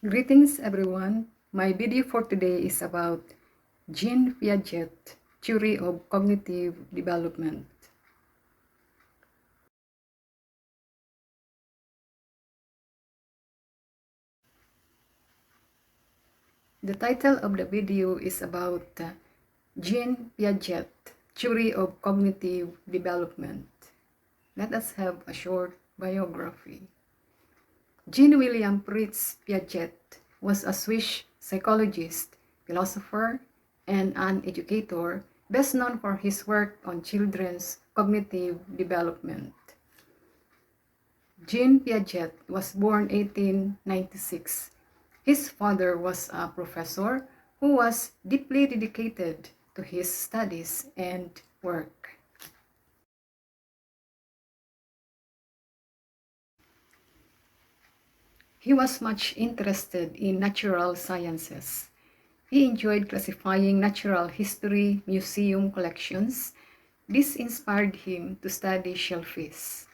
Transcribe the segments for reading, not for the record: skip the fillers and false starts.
Greetings everyone. My video for today is about Jean Piaget, theory of cognitive development. The title of the video is about Jean Piaget, theory of cognitive development. Let us have a short biography. Jean William Fritz Piaget was a Swiss psychologist, philosopher, and an educator best known for his work on children's cognitive development. Jean Piaget was born 1896. His father was a professor who was deeply dedicated to his studies and work. He was much interested in natural sciences. He enjoyed classifying natural history museum collections. This inspired him to study shellfish,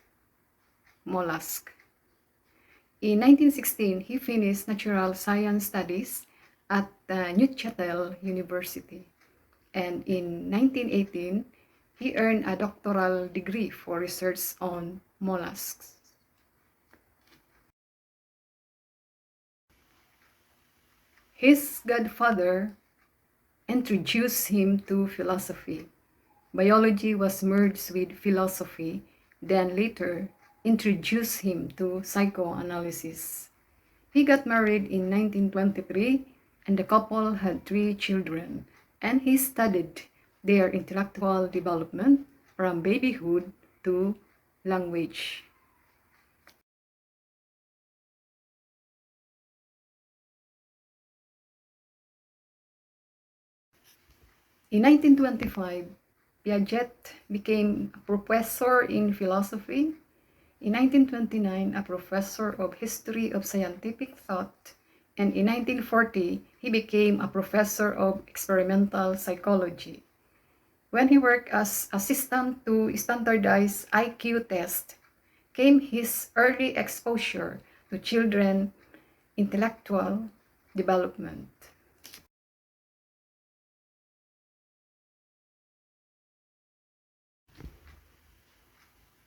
mollusk. In 1916, he finished natural science studies at Neuchâtel University. And in 1918, he earned a doctoral degree for research on mollusks. His godfather introduced him to philosophy. Biology was merged with philosophy, then later introduced him to psychoanalysis. He got married in 1923 and the couple had 3 children, and he studied their intellectual development from babyhood to language. In 1925, Piaget became a professor in philosophy. In 1929, a professor of history of scientific thought, and in 1940, he became a professor of experimental psychology. When he worked as assistant to standardized IQ test, came his early exposure to children intellectual development.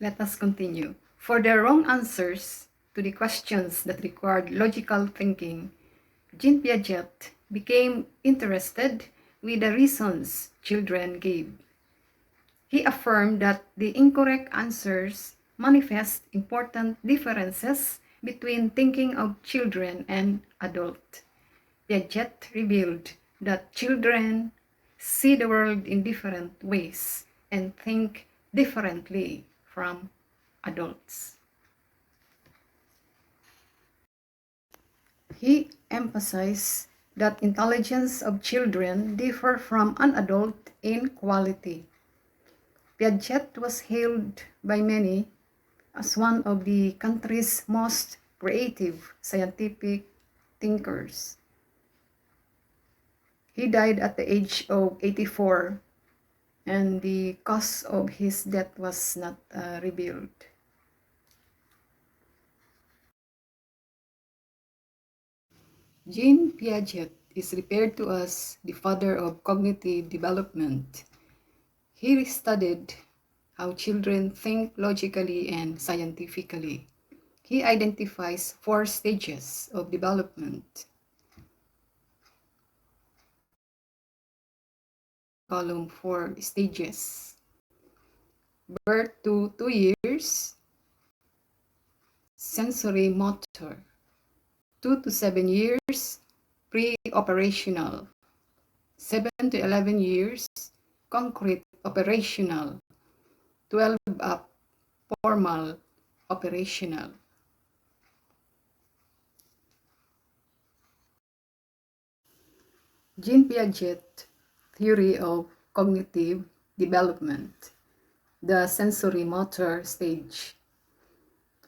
Let us continue. For the wrong answers to the questions that required logical thinking, Jean Piaget became interested with the reasons children gave. He affirmed that the incorrect answers manifest important differences between thinking of children and adults. Piaget revealed that children see the world in different ways and think differently from adults. He emphasized that intelligence of children differ from an adult in quality. Piaget was hailed by many as one of the country's most creative scientific thinkers. He died at the age of 84, and the cause of his death was not revealed. Jean Piaget is referred to as the father of cognitive development. He studied how children think logically and scientifically. He identifies 4 stages of development. Column 4 stages. Birth to 2 years. Sensorimotor. 2 to 7 years. Pre-operational. 7 to 11 years. Concrete operational. 12 up. Formal operational. Jean Piaget theory of cognitive development, the sensorimotor stage.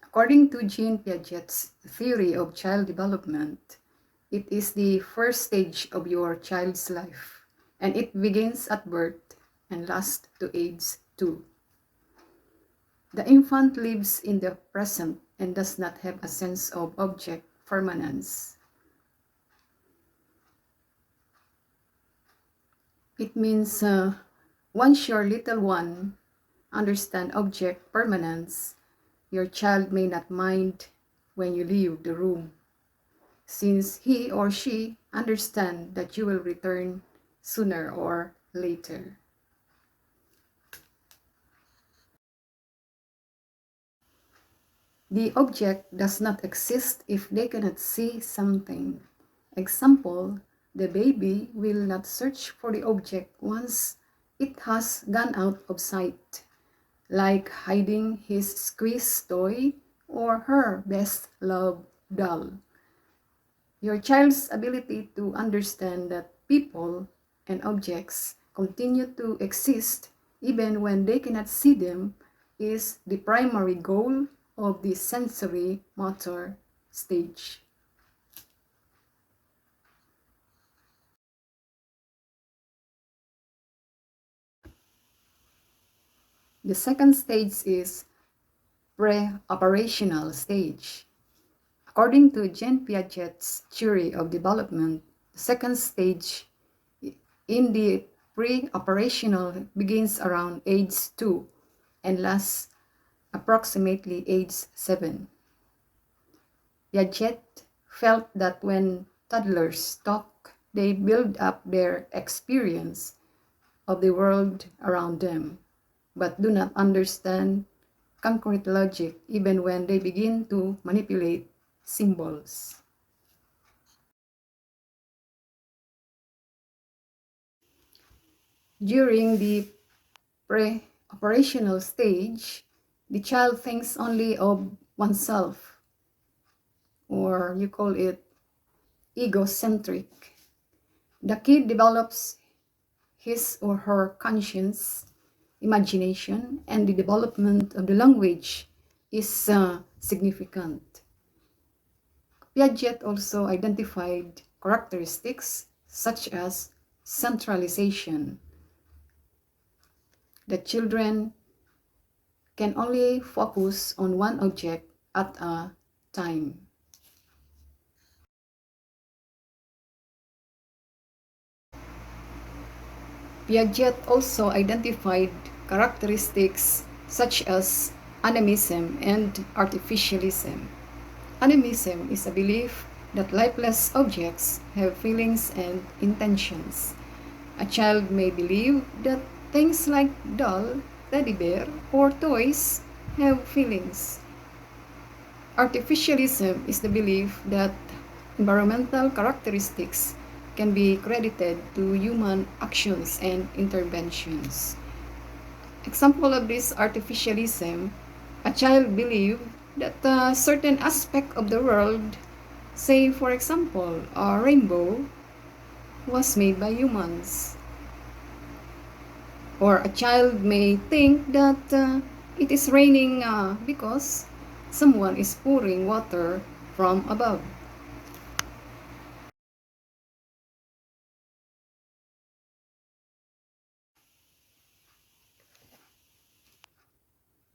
According to Jean Piaget's theory of child development, it is the first stage of your child's life, and it begins at birth and lasts to age 2. The infant lives in the present and does not have a sense of object permanence. It means once your little one understand object permanence, your child may not mind when you leave the room, since he or she understand that you will return sooner or later. The object does not exist if they cannot see something. Example, the baby will not search for the object once it has gone out of sight, like hiding his squeeze toy or her best loved doll. Your child's ability to understand that people and objects continue to exist even when they cannot see them is the primary goal of the sensory motor stage. The second stage is pre-operational stage. According to Jean Piaget's theory of development, the second stage in the pre-operational begins around age 2 and lasts approximately age 7. Piaget felt that when toddlers talk, they build up their experience of the world around them, but do not understand concrete logic even when they begin to manipulate symbols. During the pre-operational stage, the child thinks only of oneself, or you call it egocentric. The kid develops his or her conscience, imagination, and the development of the language is significant. Piaget also identified characteristics such as centralization. The children can only focus on one object at a time. Piaget also identified characteristics such as animism and artificialism. Animism is a belief that lifeless objects have feelings and intentions. A child may believe that things like doll, teddy bear, or toys have feelings. Artificialism is the belief that environmental characteristics can be credited to human actions and interventions. Example of this artificialism, a child believes that a certain aspect of the world, say for example, a rainbow, was made by humans. Or a child may think that it is raining because someone is pouring water from above.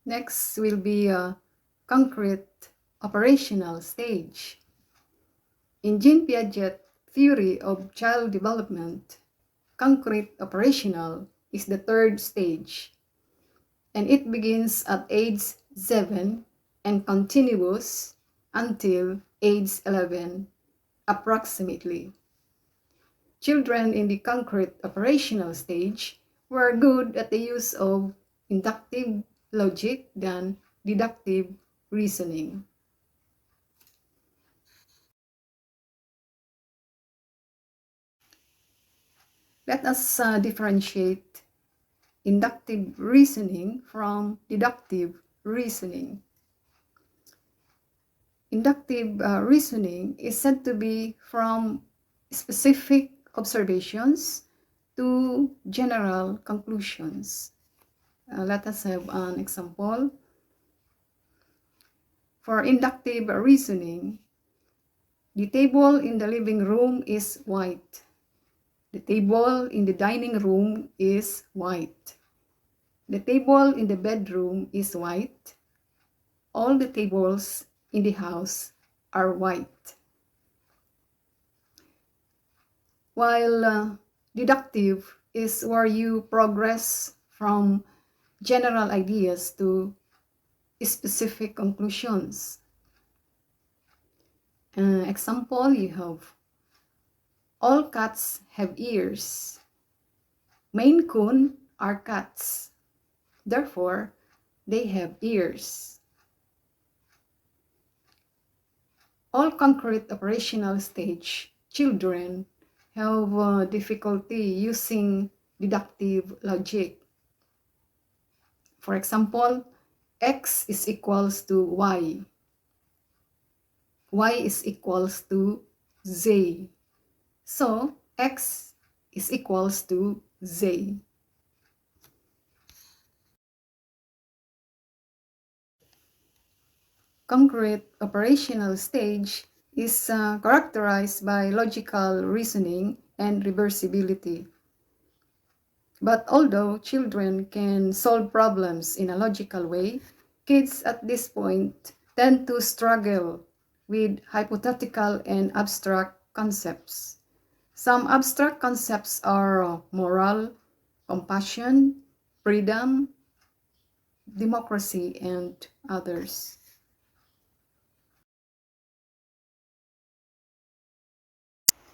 Next will be a concrete operational stage. In Jean Piaget's theory of child development, concrete operational is the third stage, and it begins at age 7 and continues until age 11 approximately. Children in the concrete operational stage were good at the use of inductive logic than deductive reasoning. Let us differentiate inductive reasoning from deductive reasoning. Inductive reasoning is said to be from specific observations to general conclusions. Let us have an example. For inductive reasoning, the table in the living room is white. The table in the dining room is white. The table in the bedroom is white. All the tables in the house are white. While deductive is where you progress from general ideas to specific conclusions. Example, you have all cats have ears. Maine Coon are cats. Therefore, they have ears. All concrete operational stage children have difficulty using deductive logic. For example, x is equals to y. Y is equals to z. So, x is equals to z. Concrete operational stage is characterized by logical reasoning and reversibility. But although children can solve problems in a logical way, kids at this point tend to struggle with hypothetical and abstract concepts. Some abstract concepts are moral, compassion, freedom, democracy, and others.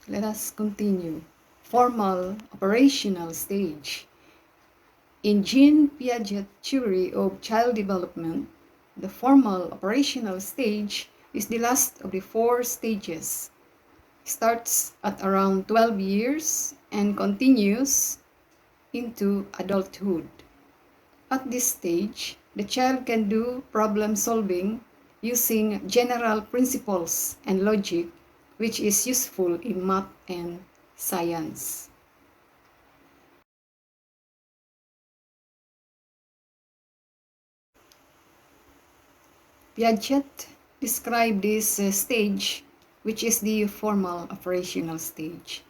Let us continue. Formal operational stage. In Jean Piaget's theory of child development, the formal operational stage is the last of the 4 stages. It starts at around 12 years and continues into adulthood. At this stage, the child can do problem solving using general principles and logic, which is useful in math and science. Piaget described this stage, which is the formal operational stage,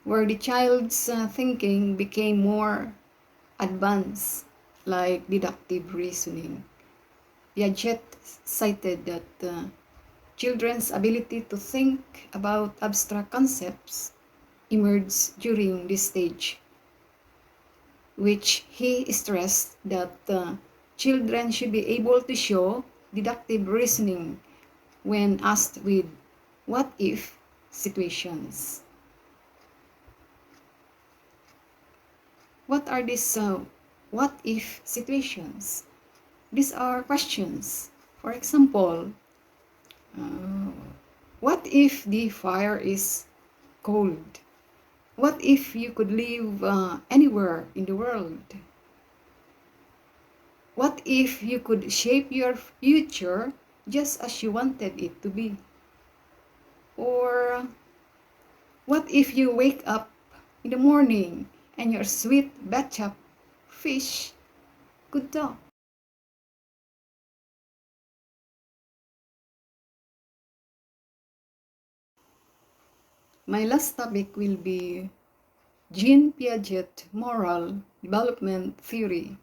where the child's thinking became more advanced, like deductive reasoning. Piaget cited that children's ability to think about abstract concepts emerged during this stage, which he stressed that children should be able to show deductive reasoning when asked with what if situations. What are these what if situations? These are questions. For example, what if the fire is cold? What if you could live anywhere in the world? What if you could shape your future just as you wanted it to be? Or what if you wake up in the morning and your sweet bathtub fish could talk? My last topic will be Jean Piaget moral development theory.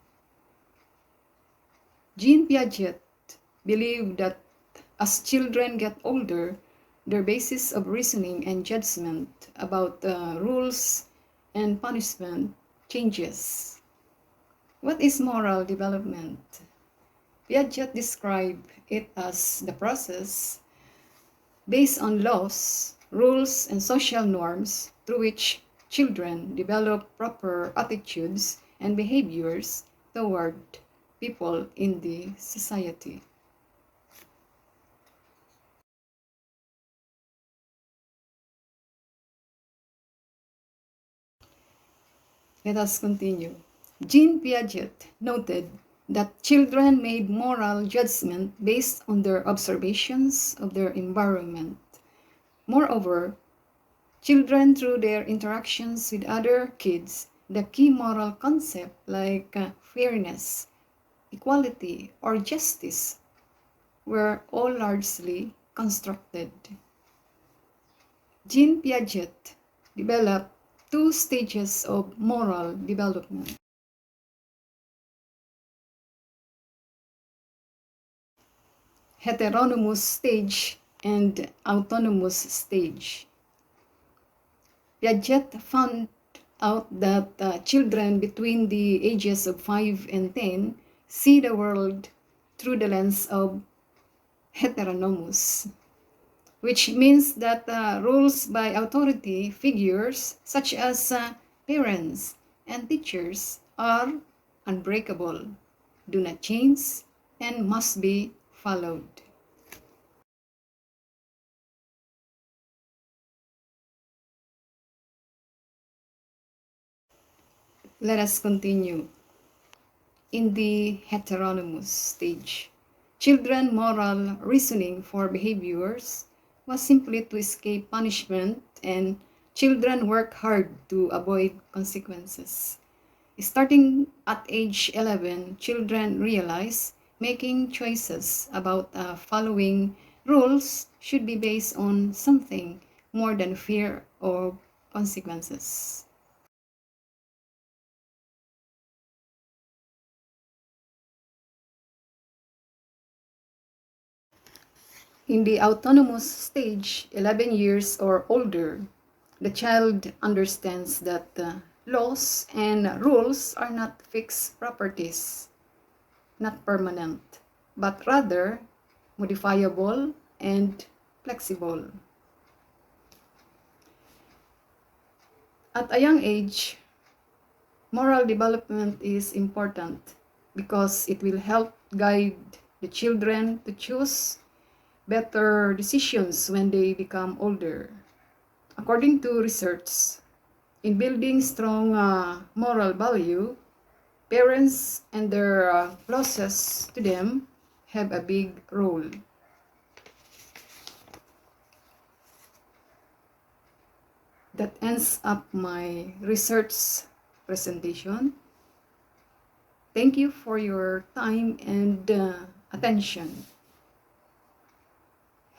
Jean Piaget believed that as children get older, their basis of reasoning and judgment about rules and punishment changes. What is moral development? Piaget described it as the process based on laws, rules, and social norms through which children develop proper attitudes and behaviors toward people in the society. Let us continue. Jean Piaget noted that children made moral judgment based on their observations of their environment. Moreover, children, through their interactions with other kids, the key moral concept like fairness, equality, or justice were all largely constructed. Jean Piaget developed 2 stages of moral development. Heteronymous stage and autonomous stage. Piaget found out that children between the ages of 5 and 10 see the world through the lens of heteronomous, which means that rules by authority figures such as parents and teachers are unbreakable, do not change, and must be followed. Let us continue. In the heteronomous stage, children moral reasoning for behaviors was simply to escape punishment, and children work hard to avoid consequences. Starting at age 11, children realize making choices about following rules should be based on something more than fear of consequences. In the autonomous stage, 11 years or older, the child understands that laws and rules are not fixed properties, not permanent, but rather modifiable and flexible. At a young age, moral development is important because it will help guide the children to choose better decisions when they become older. According to research, in building strong moral value, parents and their closest to them have a big role. That ends up my research presentation. Thank you for your time and attention.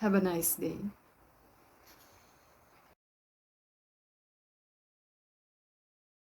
Have a nice day.